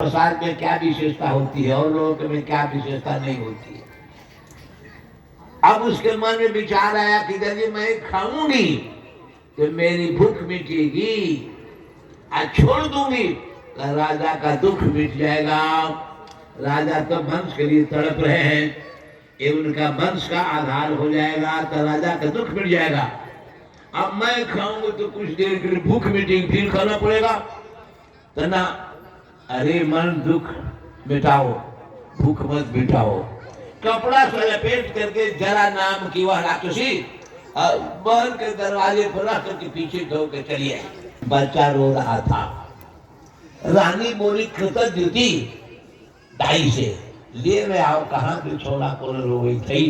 प्रसाद में क्या विशेषता होती है और लोगों में क्या विशेषता नहीं होती है। अब उसके मन में विचार आया कि यदि मैं खाऊंगी तो मेरी भूख मिटेगी, आज छोड़ दूंगी तो राजा का दुख मिट जाएगा। राजा तो वंश के लिए तड़प रहे हैं, ये उनका वंश का आधार हो जाएगा तो राजा का दुख मिट जाएगा। अब मैं खाऊंगी तो कुछ देर के लिए भूख मिटेगी, फिर खाना पड़ेगा तो ना। अरे मन दुख मिटाओ, भूख मत मिटाओ। कपड़ा से लपेट करके जरा नाम की वह राक्षसी बहन के दरवाजे पर रख करके पीछे धो के चली आई। बच्चा रो रहा था। रानी बोली कृतज्ञति दाई से ले में आओ, कहाँ पे छोड़ा को रो गई थी।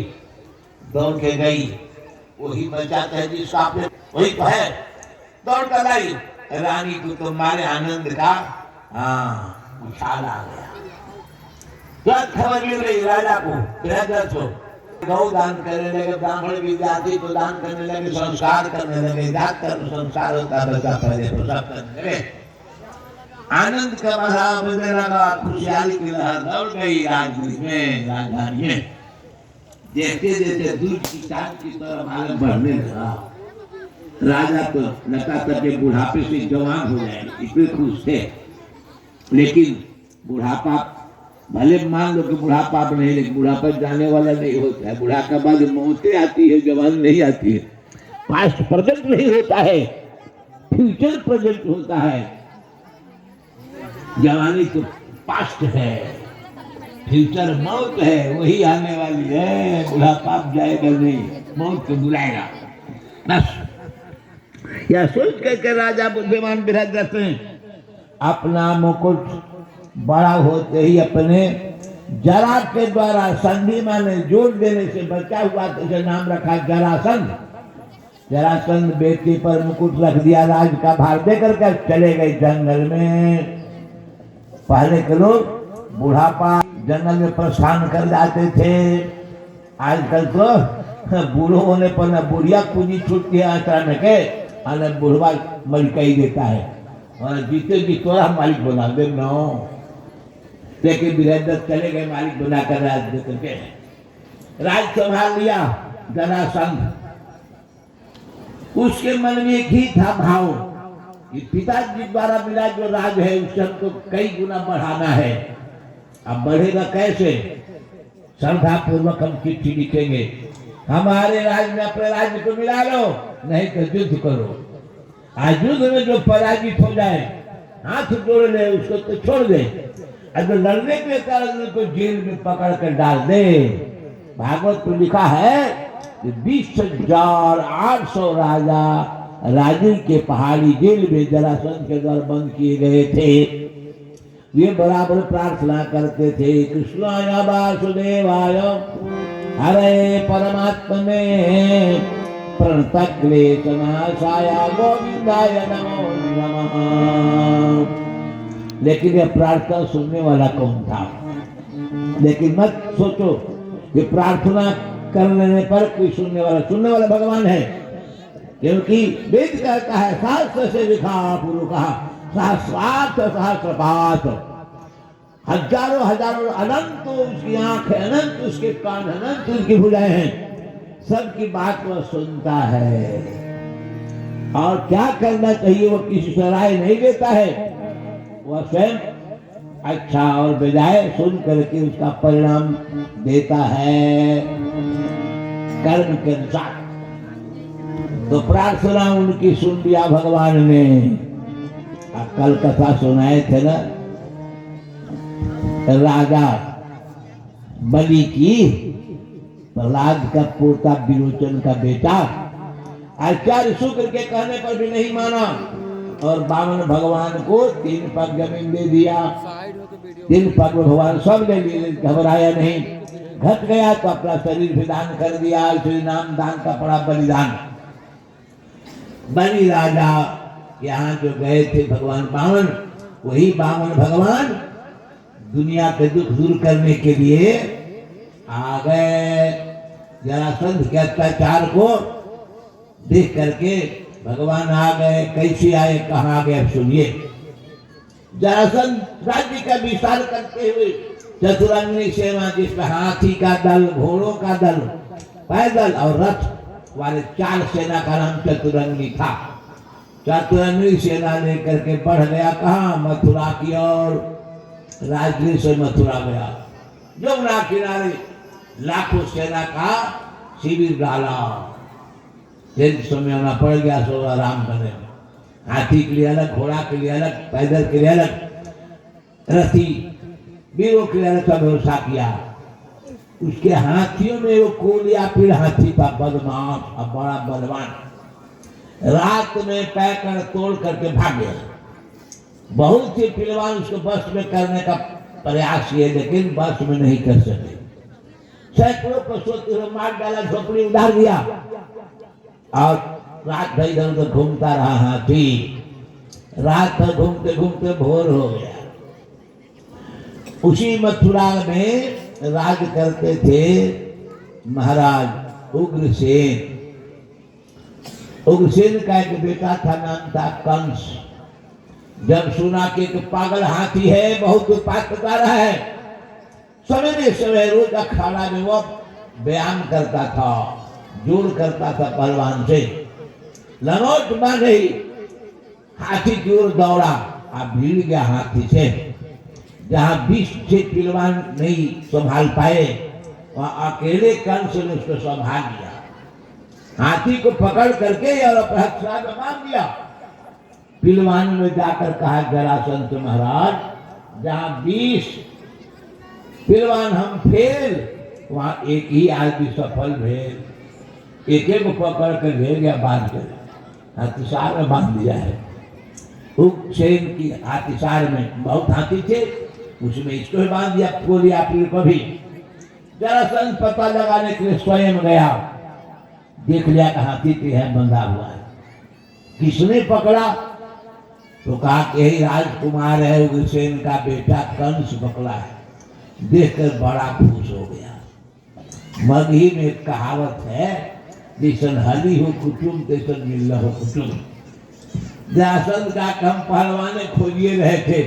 दौड़ के गई, वही बच्चा कह दी साफ वही तो है। दौड़ कर आई, रानी को तुम्हारे आनंद का उछाल आ गया। तुरंत खबर मिल रही राजा को, बृहदर्थ को। गौ दान करने लगे, ब्राह्मण विद्यार्थी को दान करने लगे, संस्कार करने लगे। जात कर्म संस्कार होता बच्चा पहले तो सब करने लगे। आनंद का बहा बजने लगा, खुशहाली की लहर दौड़ गई राजगीर में, राजधानी में। देखते देखते दूध की चाट की तरफ आगे बढ़ने लगा। राजा तो लगा तक के बुढ़ापे से जवान हो जाएंगे, इतने खुश थे। लेकिन बुढ़ापा भले मान लो कि बुढ़ापा नहीं, लेकिन बुढ़ापा जाने वाला नहीं होता है। बुढ़ा के बाद मौतें आती है, जवान नहीं आती है। पास्ट प्रेजेंट नहीं होता है, फ्यूचर प्रेजेंट होता है। जवानी तो पास्ट है, फ्यूचर मौत है, वही आने वाली है। बुढ़ापा जाएगा नहीं, मौत को बुलाएगा बस। यह सोच करके राजा बुद्धिमान बृहदर्थ ने अपना मुकुट बड़ा होते ही अपने जरा के द्वारा संधि माने जोड़ देने से बचा हुआ, तो नाम रखा जरासंध। जरासंध बेटी पर मुकुट रख दिया, राज का भार देकर के चले गए जंगल में। पहले के लोग बुढ़ापा जंगल में प्रस्थान कर जाते थे, आजकल तो बूढ़ो होने पर न बुढ़िया पूंजी छूटती है आश्रम के, और बुढ़वा मलकई देता है और जीते जी तोरा मालिक बना दे नो। लेकिन बृहदर्थ चले गए मालिक बनाकर राज देकर के, राज संभाल लिया जरासंध। उसके मन में एक ही था भाव कि पिताजी द्वारा मिला जो राज है उससे हमको कई गुना बढ़ाना है। अब बढ़ेगा कैसे? श्रद्धा पूर्वक हम चिट्ठी लिखेंगे, हमारे राज में अपने राज्य को मिला लो, नहीं तो युद्ध करो। आज युद्ध में जो पराजित हो जाए, हाथ जोड़ ले उसको तो छोड़ दे, और जो लड़ने के कारण उनको जेल में पकड़ कर डाल दे। भागवत में लिखा है कि 20,800 राजा राजू के पहाड़ी जेल में जरासंध के द्वारा बंद किए गए थे। वे बराबर प्रार्थना करते थे, कृष्णाय वासुदेवाय हरे परमात्मने प्रणतक्लेशनाशाय गोविंदाय नमो नमः। लेकिन यह प्रार्थना सुनने वाला कौन था? लेकिन मत सोचो कि प्रार्थना कर लेने पर कोई सुनने वाला भगवान है, क्योंकि वेद कहता है शास्त्र से लिखा पूर्व कहा सहस्रार्थ सहस्रपात, हजारों हजारों अनंत उसकी आंख है, अनंत उसके कान, अनंत उसकी भुजाएं हैं, सबकी बात वह सुनता है। और क्या करना चाहिए वो किसी से राय नहीं देता है, वह स्वयं अच्छा और बजाय सुन करके उसका परिणाम देता है कर्म के अनुसार। तो प्रार्थना उनकी सुन लिया भगवान ने। कल कथा सुनाए थे ना, राजा बलि की प्रहलाद का पोता विरोचन का बेटा आचार्य शुक्र के कहने पर भी नहीं माना और वामन भगवान को 3 पग जमीन दे दिया। 3 पग भगवान सब ले लिए, घबराया नहीं। घट गया तो अपना शरीर भी दान कर दिया, इसलिए नाम दान का पड़ा बलिदान। बलि राजा यहाँ जो गए थे भगवान वामन, वही वामन भगवान दुनिया के दुख दूर करने के लिए आ गए। जरासंध के अत्याचार को देख करके भगवान आ गए। कैसे आए, कहाँ आ गए, अब सुनिए। जरासंध राज्य का विस्तार करते हुए चतुरंगी सेना, जिसमें हाथी का दल, घोड़ों का दल, पैदल और रथ वाले 4 सेना का नाम चतुरंगी था। चतुरंगी सेना लेकर के बढ़ गया कहाँ? मथुरा की ओर। राजगीर से मथुरा गया। यमुना किनारे लाखों सेना का शिविर डाला। तेज समय आना पड़ गया सो आराम करने में। हाथी के लिए अलग, घोड़ा के लिए अलग, पैदल के लिए अलग, रथी वीरों के लिए अलग का व्यवस्था किया। उसके हाथियों में वो कोलिया पीड़ हाथी था, बदमाश और बड़ा बलवान। रात में पैकर तोड़ करके भाग गया। बहुत से पहलवान उसको बस में करने का प्रयास किए, लेकिन बस में नहीं कर सके। सैकड़ों पशु मार डाला, झोपड़ी उधार दिया और रात भर इधर उधर घूमता रहा हाथी। रात भर घूमते घूमते भोर हो गया। उसी मथुरा में राज करते थे महाराज उग्रसेन। उग्रसेन का एक बेटा था, नाम था कंस। जब सुना कि एक पागल हाथी है, बहुत उत्पात करता रहा है, सवेरे सवेरे रोज अखाड़ा में वो व्यायाम करता था, जोड़ करता था पहलवान से। लंगोट बांधे हाथी की ओर दौड़ा, अब भीड़ गया हाथी से। जहां 20 से पहलवान नहीं संभाल पाए, वहां अकेले कंस ने उसको संभाल लिया। हाथी को पकड़ करके और अपने हथियार में बांध दिया। पहलवान में जाकर कहा, जरासंध महाराज, जहां 20 पहलवान हम फेल, वहां एक ही आदमी सफल भेल। एक को पकड़ कर ले गया, बांध कर हाथीसार में बांध दिया है। उग्रसेन की हाथीसार में बहुत हाथी थे, उसमें इसको भी बांध दिया, कोलिया पीड़ को भी। जरासंध पता लगाने के लिए स्वयं गया, देख लिया कि हाथी पे है बंधा हुआ है। किसने पकड़ा? तो कहा कि यही राजकुमार है, उग्रसेन का बेटा कंस पकड़ा है। देखकर बड़ा खुश हो गया। मगही में एक कहावत है, जैसन हली हो कुटुम तैसन मिल हो कुटुम। जरासंध का कम पहलवाने खोजिए रहे थे,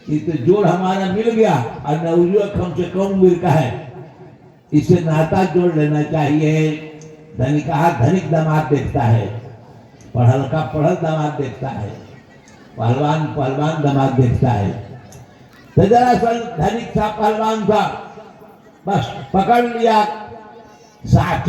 ये तो जोड़ हमारा मिल गया और नवयुवक हमसे कम उम्र का है, इसे नाता जोड़ लेना चाहिए। धनिका धनिक दामाद देखता है, पढ़ल का पढ़ल दामाद देखता है, पहलवान पहलवान दामाद देखता है। तो जरासंध धनिक था, पहलवान था, बस पकड़ लिया साथ।